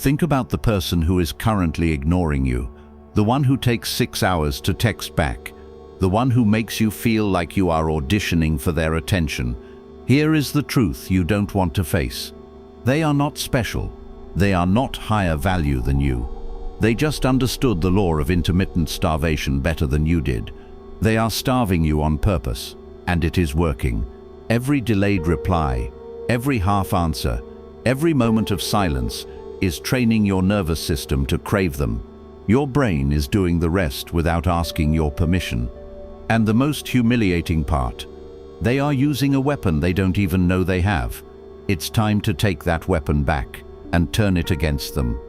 Think about the person who is currently ignoring you, the one who takes 6 hours to text back, the one who makes you feel like you are auditioning for their attention. Here is the truth you don't want to face. They are not special. They are not higher value than you. They just understood the law of intermittent starvation better than you did. They are starving you on purpose, and it is working. Every delayed reply, every half answer, every moment of silence is training your nervous system to crave them. Your brain is doing the rest without asking your permission. And the most humiliating part, they are using a weapon they don't even know they have. It's time to take that weapon back and turn it against them.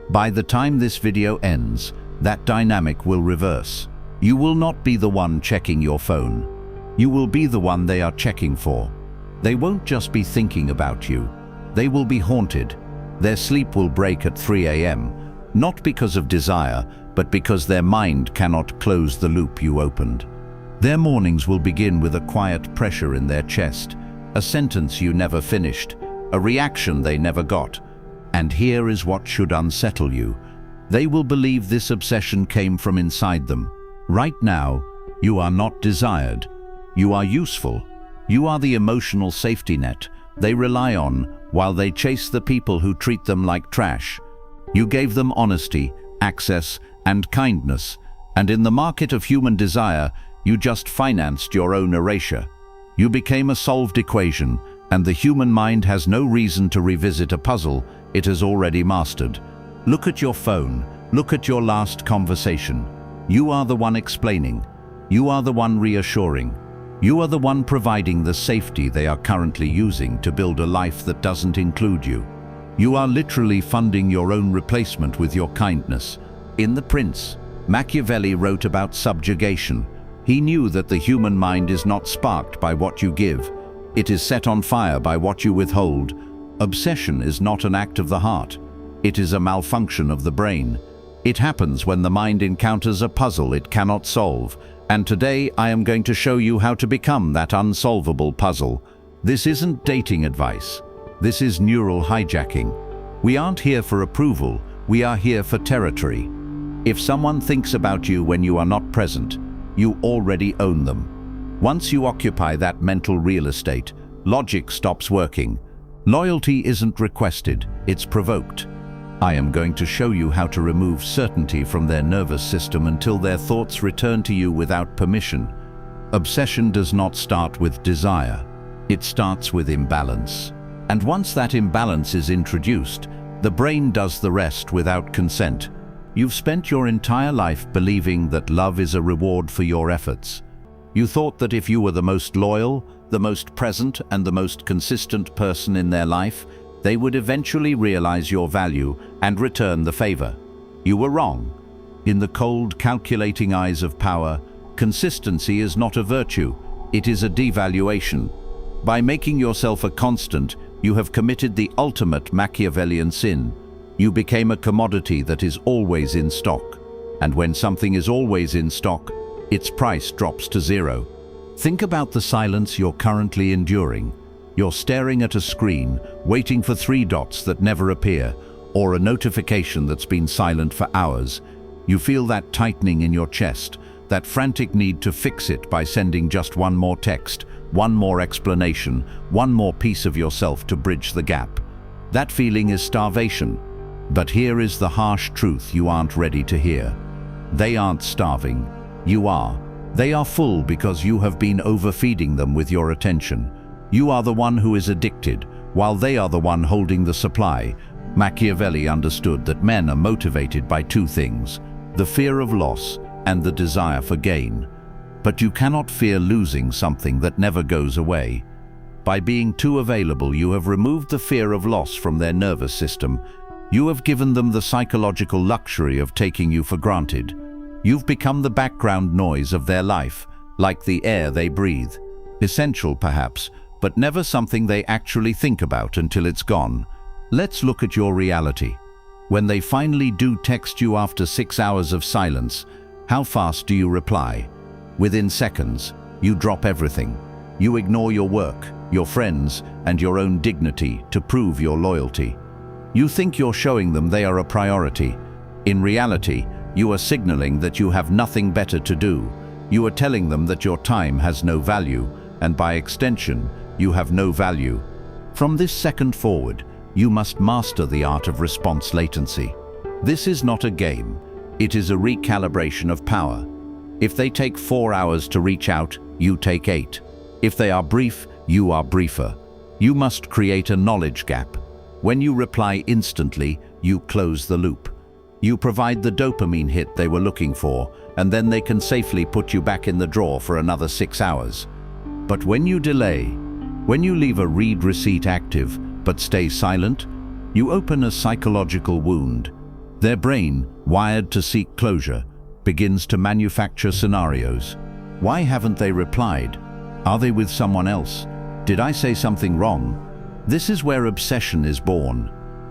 By the time this video ends, that dynamic will reverse. You will not be the one checking your phone. You will be the one they are checking for. They won't just be thinking about you. They will be haunted. Their sleep will break at 3 a.m., not because of desire, but because their mind cannot close the loop you opened. Their mornings will begin with a quiet pressure in their chest, a sentence you never finished, a reaction they never got. And here is what should unsettle you. They will believe this obsession came from inside them. Right now, you are not desired. You are useful. You are the emotional safety net they rely on while they chase the people who treat them like trash. You gave them honesty, access, and kindness, and in the market of human desire, you just financed your own erasure. You became a solved equation, and the human mind has no reason to revisit a puzzle it has already mastered. Look at your phone. Look at your last conversation. You are the one explaining. You are the one reassuring. You are the one providing the safety they are currently using to build a life that doesn't include you. You are literally funding your own replacement with your kindness. In The Prince, Machiavelli wrote about subjugation. He knew that the human mind is not sparked by what you give. It is set on fire by what you withhold. Obsession is not an act of the heart. It is a malfunction of the brain. It happens when the mind encounters a puzzle it cannot solve. And today I am going to show you how to become that unsolvable puzzle. This isn't dating advice. This is neural hijacking. We aren't here for approval. We are here for territory. If someone thinks about you when you are not present, you already own them. Once you occupy that mental real estate, logic stops working. Loyalty isn't requested, it's provoked. I am going to show you how to remove certainty from their nervous system until their thoughts return to you without permission. Obsession does not start with desire. It starts with imbalance. And once that imbalance is introduced, the brain does the rest without consent. You've spent your entire life believing that love is a reward for your efforts. You thought that if you were the most loyal, the most present, and the most consistent person in their life, they would eventually realize your value and return the favor. You were wrong. In the cold, calculating eyes of power, consistency is not a virtue, it is a devaluation. By making yourself a constant, you have committed the ultimate Machiavellian sin. You became a commodity that is always in stock. And when something is always in stock, its price drops to zero. Think about the silence you're currently enduring. You're staring at a screen, waiting for 3 dots that never appear, or a notification that's been silent for hours. You feel that tightening in your chest, that frantic need to fix it by sending just one more text, one more explanation, one more piece of yourself to bridge the gap. That feeling is starvation. But here is the harsh truth you aren't ready to hear. They aren't starving. You are. They are full because you have been overfeeding them with your attention. You are the one who is addicted, while they are the one holding the supply. Machiavelli understood that men are motivated by 2 things, the fear of loss and the desire for gain. But you cannot fear losing something that never goes away. By being too available, you have removed the fear of loss from their nervous system. You have given them the psychological luxury of taking you for granted. You've become the background noise of their life, like the air they breathe. Essential, perhaps, but never something they actually think about until it's gone. Let's look at your reality. When they finally do text you after 6 hours of silence, how fast do you reply? Within seconds, you drop everything. You ignore your work, your friends, and your own dignity to prove your loyalty. You think you're showing them they are a priority. In reality, you are signaling that you have nothing better to do. You are telling them that your time has no value, and by extension, you have no value. From this second forward, you must master the art of response latency. This is not a game. It is a recalibration of power. If they take 4 hours to reach out, you take 8. If they are brief, you are briefer. You must create a knowledge gap. When you reply instantly, you close the loop. You provide the dopamine hit they were looking for, and then they can safely put you back in the drawer for another 6 hours. But when you delay, when you leave a read receipt active but stay silent, you open a psychological wound. Their brain, wired to seek closure, begins to manufacture scenarios. Why haven't they replied? Are they with someone else? Did I say something wrong? This is where obsession is born.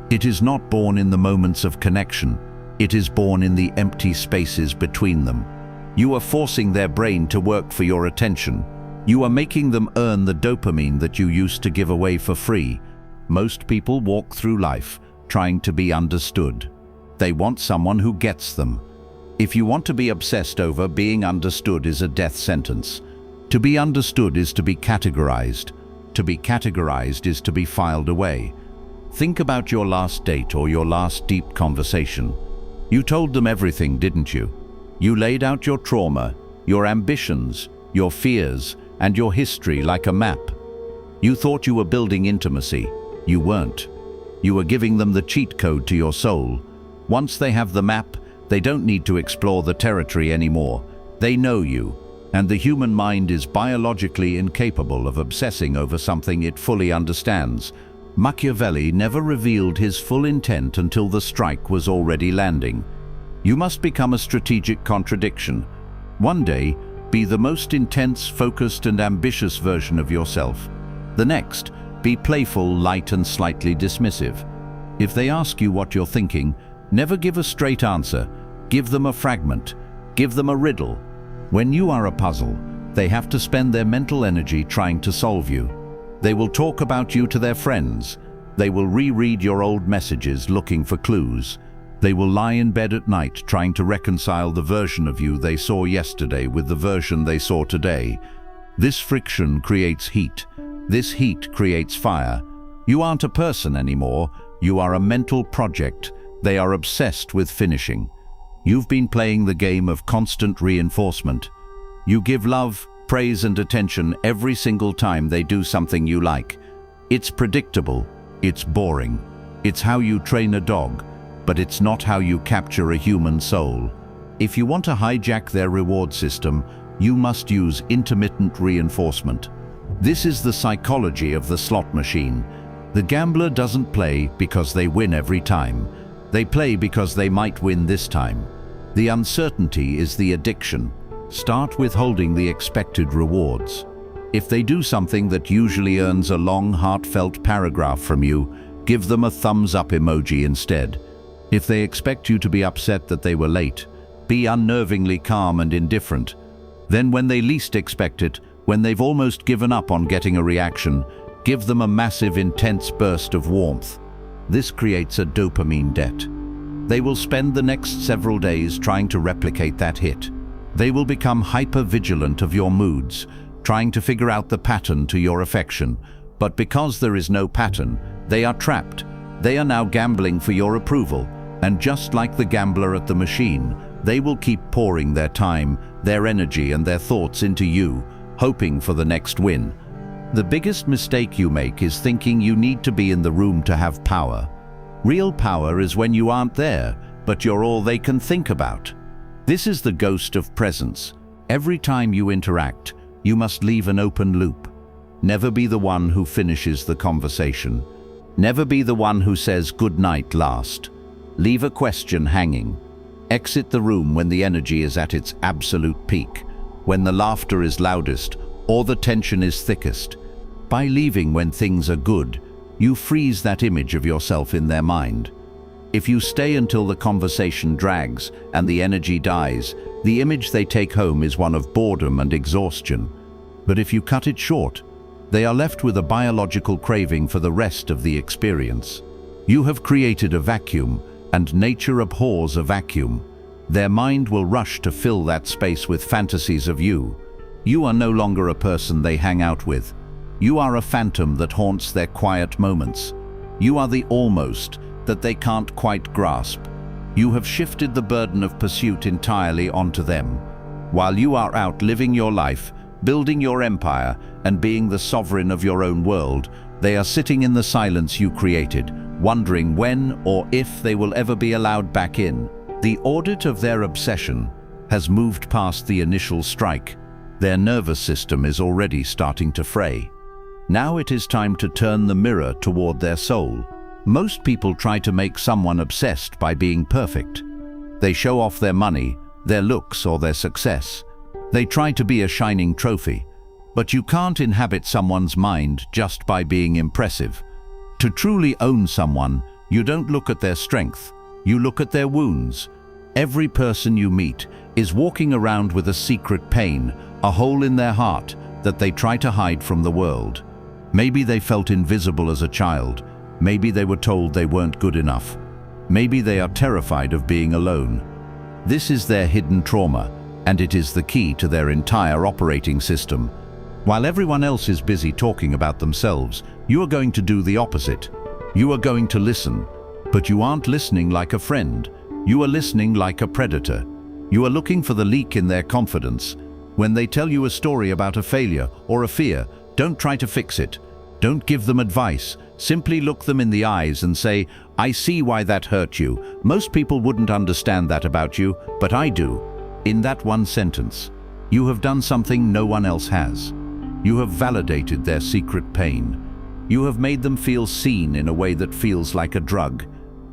It is not born in the moments of connection. It is born in the empty spaces between them. You are forcing their brain to work for your attention. You are making them earn the dopamine that you used to give away for free. Most people walk through life trying to be understood. They want someone who gets them. If you want to be obsessed over being understood is a death sentence. To be understood is to be categorized. To be categorized is to be filed away. Think about your last date or your last deep conversation. You told them everything, didn't you? You laid out your trauma, your ambitions, your fears, and your history like a map. You thought you were building intimacy. You weren't. You were giving them the cheat code to your soul. Once they have the map, they don't need to explore the territory anymore. They know you, and the human mind is biologically incapable of obsessing over something it fully understands. Machiavelli never revealed his full intent until the strike was already landing. You must become a strategic contradiction. One day, be the most intense, focused, and ambitious version of yourself. The next, be playful, light, and slightly dismissive. If they ask you what you're thinking, never give a straight answer. Give them a fragment. Give them a riddle. When you are a puzzle, they have to spend their mental energy trying to solve you. They will talk about you to their friends. They will reread your old messages looking for clues. They will lie in bed at night trying to reconcile the version of you they saw yesterday with the version they saw today. This friction creates heat. This heat creates fire. You aren't a person anymore. You are a mental project. They are obsessed with finishing. You've been playing the game of constant reinforcement. You give love, praise, and attention every single time they do something you like. It's predictable. It's boring. It's how you train a dog, but it's not how you capture a human soul. If you want to hijack their reward system, you must use intermittent reinforcement. This is the psychology of the slot machine. The gambler doesn't play because they win every time. They play because they might win this time. The uncertainty is the addiction. Start with holding the expected rewards. If they do something that usually earns a long, heartfelt paragraph from you, give them a thumbs up emoji instead. If they expect you to be upset that they were late, be unnervingly calm and indifferent. Then when they least expect it, when they've almost given up on getting a reaction, give them a massive, intense burst of warmth. This creates a dopamine debt. They will spend the next several days trying to replicate that hit. They will become hyper-vigilant of your moods, trying to figure out the pattern to your affection. But because there is no pattern, they are trapped. They are now gambling for your approval. And just like the gambler at the machine, they will keep pouring their time, their energy, and their thoughts into you, hoping for the next win. The biggest mistake you make is thinking you need to be in the room to have power. Real power is when you aren't there, but you're all they can think about. This is the ghost of presence. Every time you interact, you must leave an open loop. Never be the one who finishes the conversation. Never be the one who says good night last. Leave a question hanging. Exit the room when the energy is at its absolute peak, when the laughter is loudest or the tension is thickest. By leaving when things are good, you freeze that image of yourself in their mind. If you stay until the conversation drags and the energy dies, the image they take home is one of boredom and exhaustion. But if you cut it short, they are left with a biological craving for the rest of the experience. You have created a vacuum, and nature abhors a vacuum. Their mind will rush to fill that space with fantasies of you. You are no longer a person they hang out with. You are a phantom that haunts their quiet moments. You are the almost that they can't quite grasp. You have shifted the burden of pursuit entirely onto them. While you are out living your life, building your empire, and being the sovereign of your own world, they are sitting in the silence you created, wondering when or if they will ever be allowed back in. The audit of their obsession has moved past the initial strike. Their nervous system is already starting to fray. Now it is time to turn the mirror toward their soul. Most people try to make someone obsessed by being perfect. They show off their money, their looks, or their success. They try to be a shining trophy. But you can't inhabit someone's mind just by being impressive. To truly own someone, you don't look at their strength, you look at their wounds. Every person you meet is walking around with a secret pain, a hole in their heart that they try to hide from the world. Maybe they felt invisible as a child. Maybe they were told they weren't good enough. Maybe they are terrified of being alone. This is their hidden trauma, and it is the key to their entire operating system. While everyone else is busy talking about themselves, you are going to do the opposite. You are going to listen, but you aren't listening like a friend. You are listening like a predator. You are looking for the leak in their confidence. When they tell you a story about a failure or a fear, don't try to fix it. Don't give them advice. Simply look them in the eyes and say, "I see why that hurt you. Most people wouldn't understand that about you, but I do." In that one sentence, you have done something no one else has. You have validated their secret pain. You have made them feel seen in a way that feels like a drug.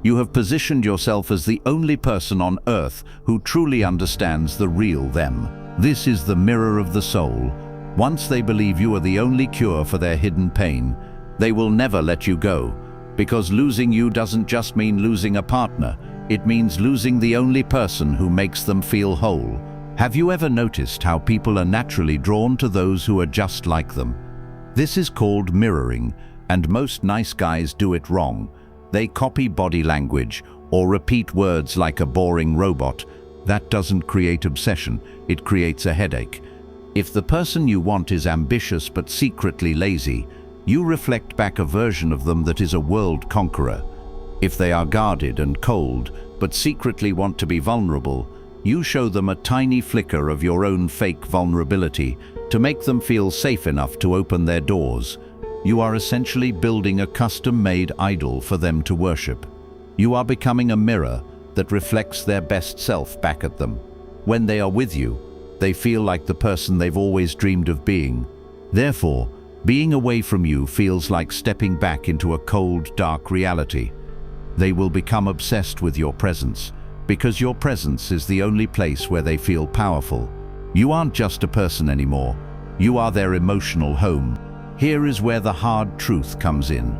You have positioned yourself as the only person on earth who truly understands the real them. This is the mirror of the soul. Once they believe you are the only cure for their hidden pain, they will never let you go. Because losing you doesn't just mean losing a partner, it means losing the only person who makes them feel whole. Have you ever noticed how people are naturally drawn to those who are just like them? This is called mirroring, and most nice guys do it wrong. They copy body language or repeat words like a boring robot. That doesn't create obsession, it creates a headache. If the person you want is ambitious but secretly lazy, you reflect back a version of them that is a world conqueror. If they are guarded and cold but secretly want to be vulnerable, you show them a tiny flicker of your own fake vulnerability to make them feel safe enough to open their doors. You are essentially building a custom-made idol for them to worship. You are becoming a mirror that reflects their best self back at them. When they are with you, they feel like the person they've always dreamed of being. Therefore, being away from you feels like stepping back into a cold, dark reality. They will become obsessed with your presence, because your presence is the only place where they feel powerful. You aren't just a person anymore. You are their emotional home. Here is where the hard truth comes in.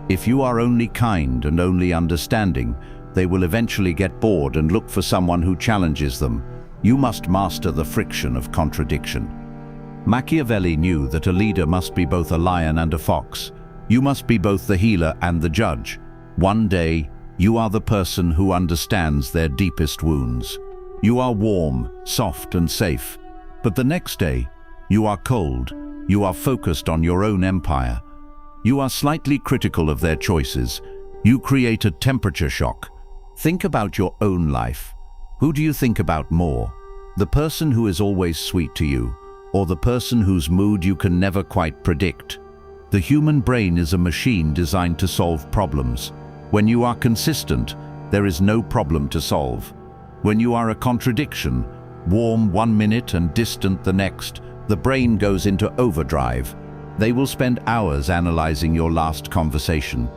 If you are only kind and only understanding, they will eventually get bored and look for someone who challenges them. You must master the friction of contradiction. Machiavelli knew that a leader must be both a lion and a fox. You must be both the healer and the judge. One day, you are the person who understands their deepest wounds. You are warm, soft, and safe. But the next day, you are cold. You are focused on your own empire. You are slightly critical of their choices. You create a temperature shock. Think about your own life. Who do you think about more? The person who is always sweet to you, or the person whose mood you can never quite predict? The human brain is a machine designed to solve problems. When you are consistent, there is no problem to solve. When you are a contradiction, warm one minute and distant the next, the brain goes into overdrive. They will spend hours analyzing your last conversation.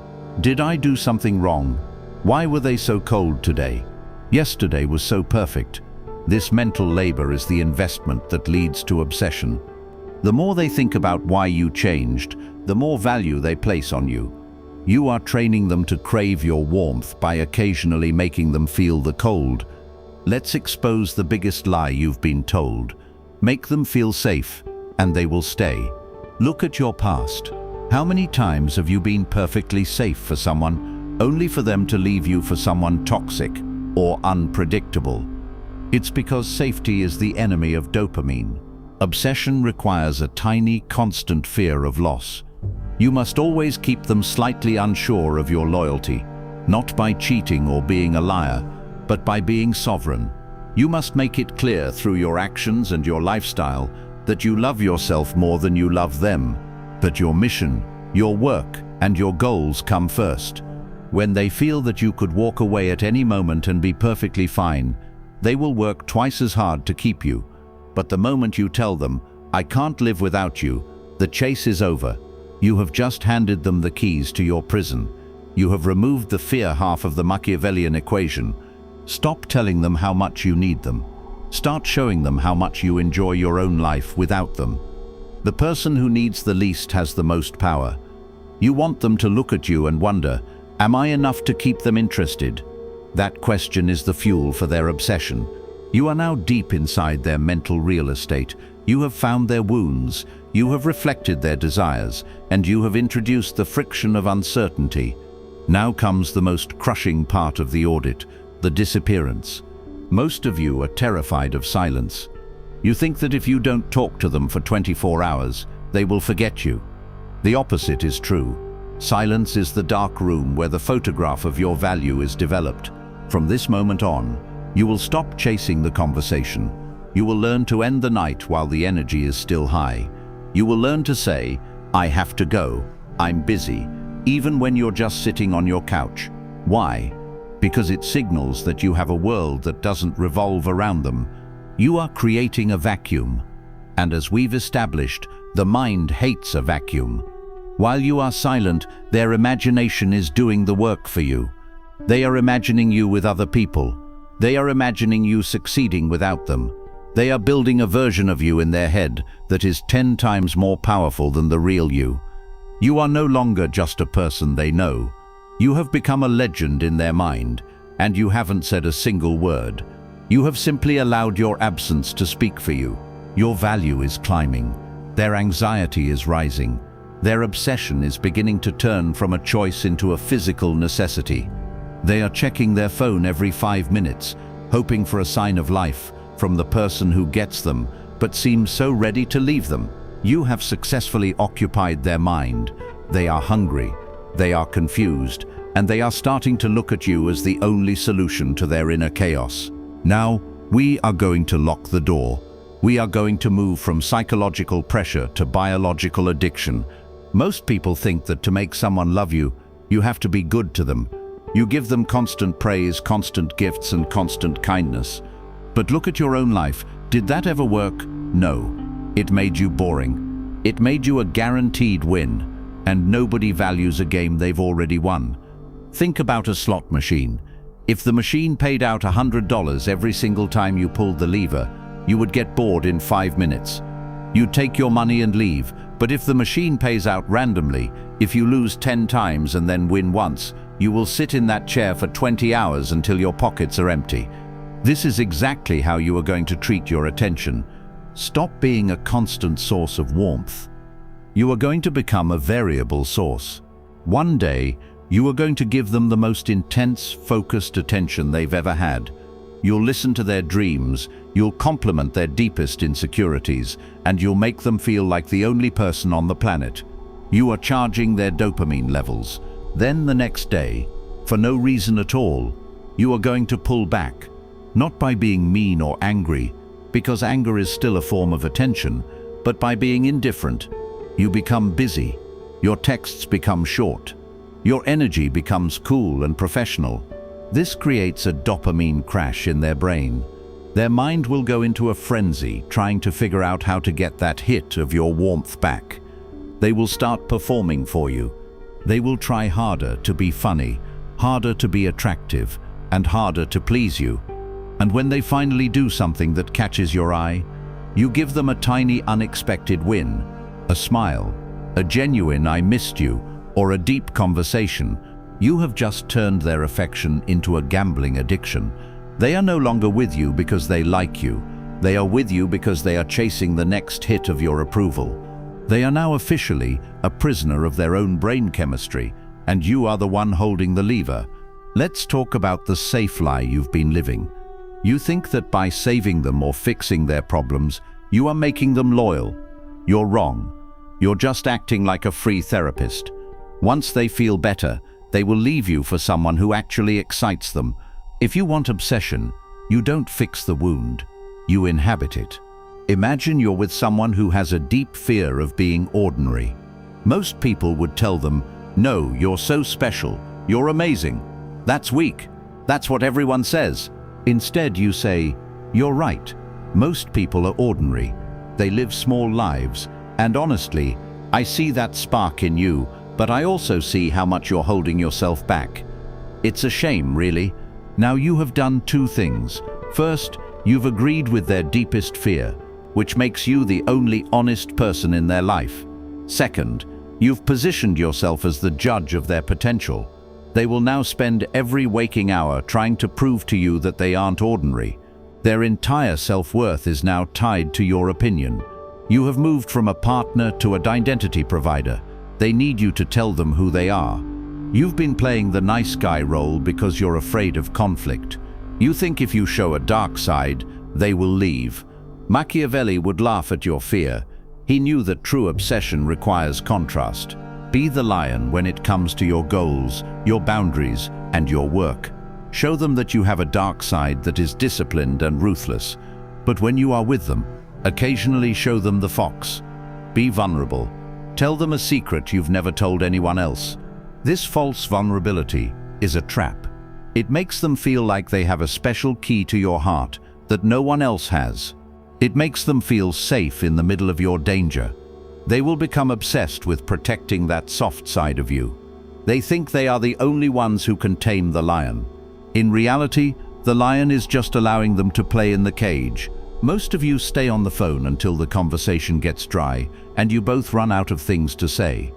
Did I do something wrong? Why were they so cold today? Yesterday was so perfect. This mental labor is the investment that leads to obsession. The more they think about why you changed, the more value they place on you. You are training them to crave your warmth by occasionally making them feel the cold. Let's expose the biggest lie you've been told. Make them feel safe, and they will stay. Look at your past. How many times have you been perfectly safe for someone only for them to leave you for someone toxic or unpredictable. It's because safety is the enemy of dopamine. Obsession requires a tiny, constant fear of loss. You must always keep them slightly unsure of your loyalty, not by cheating or being a liar, but by being sovereign. You must make it clear through your actions and your lifestyle that you love yourself more than you love them, that your mission, your work, and your goals come first. When they feel that you could walk away at any moment and be perfectly fine, they will work twice as hard to keep you. But the moment you tell them, "I can't live without you," the chase is over. You have just handed them the keys to your prison. You have removed the fear half of the Machiavellian equation. Stop telling them how much you need them. Start showing them how much you enjoy your own life without them. The person who needs the least has the most power. You want them to look at you and wonder, "Am I enough to keep them interested?" That question is the fuel for their obsession. You are now deep inside their mental real estate. You have found their wounds, you have reflected their desires, and you have introduced the friction of uncertainty. Now comes the most crushing part of the audit, the disappearance. Most of you are terrified of silence. You think that if you don't talk to them for 24 hours, they will forget you. The opposite is true. Silence is the dark room where the photograph of your value is developed. From this moment on, you will stop chasing the conversation. You will learn to end the night while the energy is still high. You will learn to say, "I have to go, I'm busy," even when you're just sitting on your couch. Why? Because it signals that you have a world that doesn't revolve around them. You are creating a vacuum. And as we've established, the mind hates a vacuum. While you are silent, their imagination is doing the work for you. They are imagining you with other people. They are imagining you succeeding without them. They are building a version of you in their head that is 10 times more powerful than the real you. You are no longer just a person they know. You have become a legend in their mind, and you haven't said a single word. You have simply allowed your absence to speak for you. Your value is climbing. Their anxiety is rising. Their obsession is beginning to turn from a choice into a physical necessity. They are checking their phone every 5 minutes, hoping for a sign of life from the person who gets them, but seems so ready to leave them. You have successfully occupied their mind. They are hungry, they are confused, and they are starting to look at you as the only solution to their inner chaos. Now, we are going to lock the door. We are going to move from psychological pressure to biological addiction. Most people think that to make someone love you, you have to be good to them. You give them constant praise, constant gifts, and constant kindness. But look at your own life. Did that ever work? No. It made you boring. It made you a guaranteed win. And nobody values a game they've already won. Think about a slot machine. If the machine paid out $100 every single time you pulled the lever, you would get bored in 5 minutes. You'd take your money and leave. But if the machine pays out randomly, if you lose 10 times and then win once, you will sit in that chair for 20 hours until your pockets are empty. This is exactly how you are going to treat your attention. Stop being a constant source of warmth. You are going to become a variable source. One day, you are going to give them the most intense, focused attention they've ever had. You'll listen to their dreams, you'll compliment their deepest insecurities, and you'll make them feel like the only person on the planet. You are charging their dopamine levels. Then the next day, for no reason at all, you are going to pull back. Not by being mean or angry, because anger is still a form of attention, but by being indifferent. You become busy. Your texts become short. Your energy becomes cool and professional. This creates a dopamine crash in their brain. Their mind will go into a frenzy, trying to figure out how to get that hit of your warmth back. They will start performing for you. They will try harder to be funny, harder to be attractive, and harder to please you. And when they finally do something that catches your eye, you give them a tiny, unexpected win, a smile, a genuine "I missed you," or a deep conversation. You have just turned their affection into a gambling addiction. They are no longer with you because they like you. They are with you because they are chasing the next hit of your approval. They are now officially a prisoner of their own brain chemistry, and you are the one holding the lever. Let's talk about the safe lie you've been living. You think that by saving them or fixing their problems, you are making them loyal. You're wrong. You're just acting like a free therapist. Once they feel better, they will leave you for someone who actually excites them. If you want obsession, you don't fix the wound, you inhabit it. Imagine you're with someone who has a deep fear of being ordinary. Most people would tell them, "No, you're so special, you're amazing. That's weak. That's what everyone says." Instead, you say, "You're right. Most people are ordinary. They live small lives, and honestly, I see that spark in you, but I also see how much you're holding yourself back. It's a shame, really." Now you have done two things. First, you've agreed with their deepest fear, which makes you the only honest person in their life. Second, you've positioned yourself as the judge of their potential. They will now spend every waking hour trying to prove to you that they aren't ordinary. Their entire self-worth is now tied to your opinion. You have moved from a partner to an identity provider. They need you to tell them who they are. You've been playing the nice guy role because you're afraid of conflict. You think if you show a dark side, they will leave. Machiavelli would laugh at your fear. He knew that true obsession requires contrast. Be the lion when it comes to your goals, your boundaries, and your work. Show them that you have a dark side that is disciplined and ruthless. But when you are with them, occasionally show them the fox. Be vulnerable. Tell them a secret you've never told anyone else. This false vulnerability is a trap. It makes them feel like they have a special key to your heart that no one else has. It makes them feel safe in the middle of your danger. They will become obsessed with protecting that soft side of you. They think they are the only ones who can tame the lion. In reality, the lion is just allowing them to play in the cage. Most of you stay on the phone until the conversation gets dry and you both run out of things to say.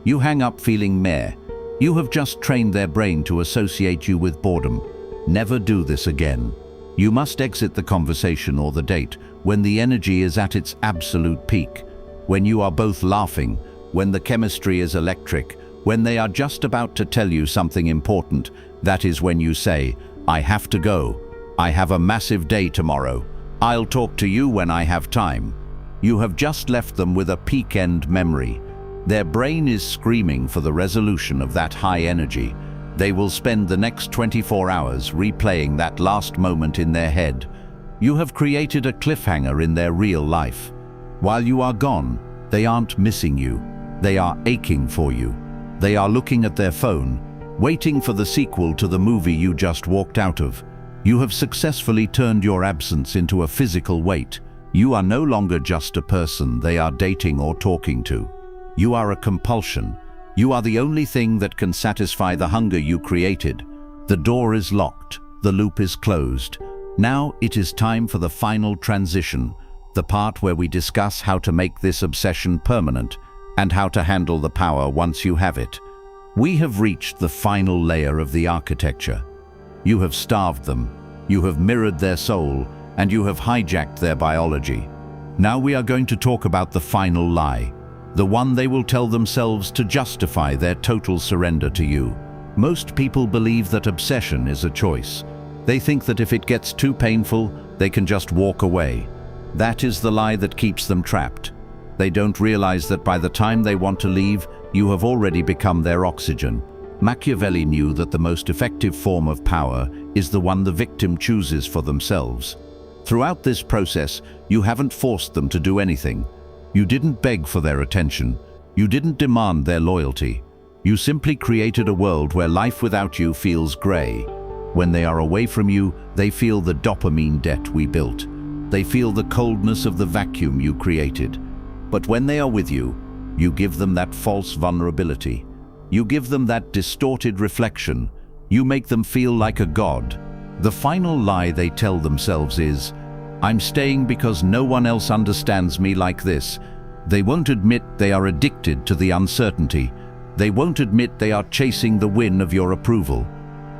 You hang up feeling meh. You have just trained their brain to associate you with boredom. Never do this again. You must exit the conversation or the date when the energy is at its absolute peak, when you are both laughing, when the chemistry is electric, when they are just about to tell you something important. That is when you say, "I have to go. I have a massive day tomorrow. I'll talk to you when I have time." You have just left them with a peak-end memory. Their brain is screaming for the resolution of that high energy. They will spend the next 24 hours replaying that last moment in their head. You have created a cliffhanger in their real life. While you are gone, they aren't missing you. They are aching for you. They are looking at their phone, waiting for the sequel to the movie you just walked out of. You have successfully turned your absence into a physical weight. You are no longer just a person they are dating or talking to. You are a compulsion. You are the only thing that can satisfy the hunger you created. The door is locked. The loop is closed. Now it is time for the final transition, the part where we discuss how to make this obsession permanent and how to handle the power once you have it. We have reached the final layer of the architecture. You have starved them, you have mirrored their soul, and you have hijacked their biology. Now we are going to talk about the final lie, the one they will tell themselves to justify their total surrender to you. Most people believe that obsession is a choice. They think that if it gets too painful, they can just walk away. That is the lie that keeps them trapped. They don't realize that by the time they want to leave, you have already become their oxygen. Machiavelli knew that the most effective form of power is the one the victim chooses for themselves. Throughout this process, you haven't forced them to do anything. You didn't beg for their attention. You didn't demand their loyalty. You simply created a world where life without you feels gray. When they are away from you, they feel the dopamine debt we built. They feel the coldness of the vacuum you created. But when they are with you, you give them that false vulnerability. You give them that distorted reflection. You make them feel like a god. The final lie they tell themselves is, "I'm staying because no one else understands me like this." They won't admit they are addicted to the uncertainty. They won't admit they are chasing the win of your approval.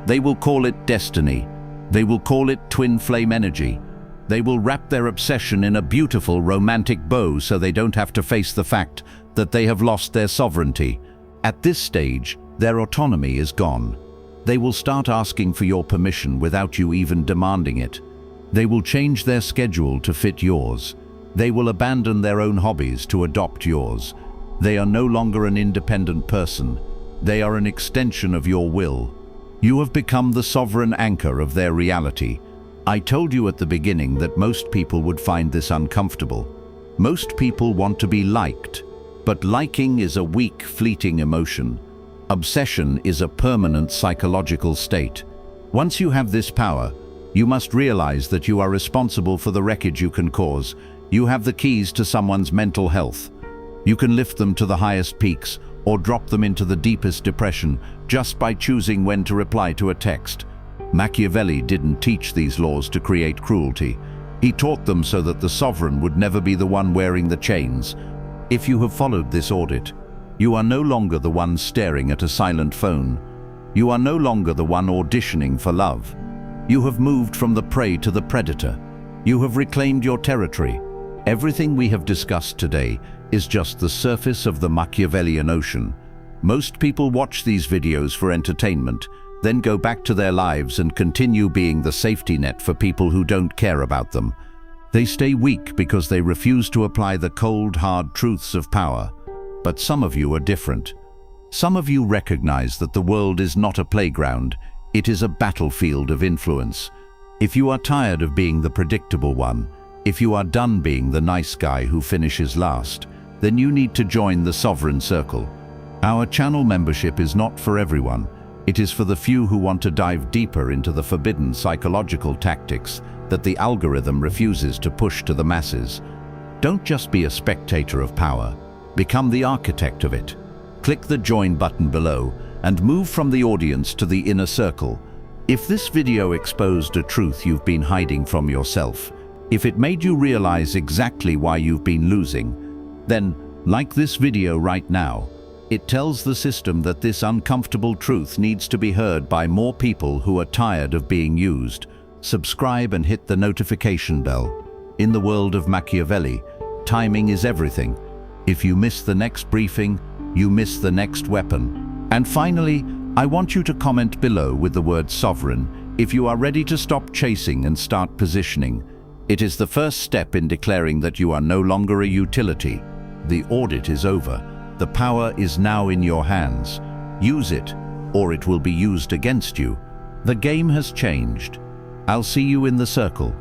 They will call it destiny. They will call it twin flame energy. They will wrap their obsession in a beautiful romantic bow so they don't have to face the fact that they have lost their sovereignty. At this stage, Their autonomy is gone. They will start asking for your permission without you even demanding it. They will change their schedule to fit yours. They will abandon their own hobbies to adopt yours. They are no longer an independent person. They are an extension of your will. You have become the sovereign anchor of their reality. I told you at the beginning that most people would find this uncomfortable. Most people want to be liked, but liking is a weak, fleeting emotion. Obsession is a permanent psychological state. Once you have this power, you must realize that you are responsible for the wreckage you can cause. You have the keys to someone's mental health. You can lift them to the highest peaks or drop them into the deepest depression just by choosing when to reply to a text. Machiavelli didn't teach these laws to create cruelty. He taught them so that the sovereign would never be the one wearing the chains. If you have followed this audit, you are no longer the one staring at a silent phone. You are no longer the one auditioning for love. You have moved from the prey to the predator. You have reclaimed your territory. Everything we have discussed today is just the surface of the Machiavellian ocean. Most people watch these videos for entertainment, then go back to their lives and continue being the safety net for people who don't care about them. They stay weak because they refuse to apply the cold, hard truths of power. But some of you are different. Some of you recognize that the world is not a playground, it is a battlefield of influence. If you are tired of being the predictable one, if you are done being the nice guy who finishes last, then you need to join the Sovereign Circle. Our channel membership is not for everyone. It is for the few who want to dive deeper into the forbidden psychological tactics that the algorithm refuses to push to the masses. Don't just be a spectator of power. Become the architect of it. Click the join button below and move from the audience to the inner circle. If this video exposed a truth you've been hiding from yourself, if it made you realize exactly why you've been losing, then like this video right now. It tells the system that this uncomfortable truth needs to be heard by more people who are tired of being used. Subscribe and hit the notification bell. In the world of Machiavelli, timing is everything. If you miss the next briefing, you miss the next weapon. And finally, I want you to comment below with the word sovereign if you are ready to stop chasing and start positioning. It is the first step in declaring that you are no longer a utility. The audit is over. The power is now in your hands. Use it, or it will be used against you. The game has changed. I'll see you in the circle.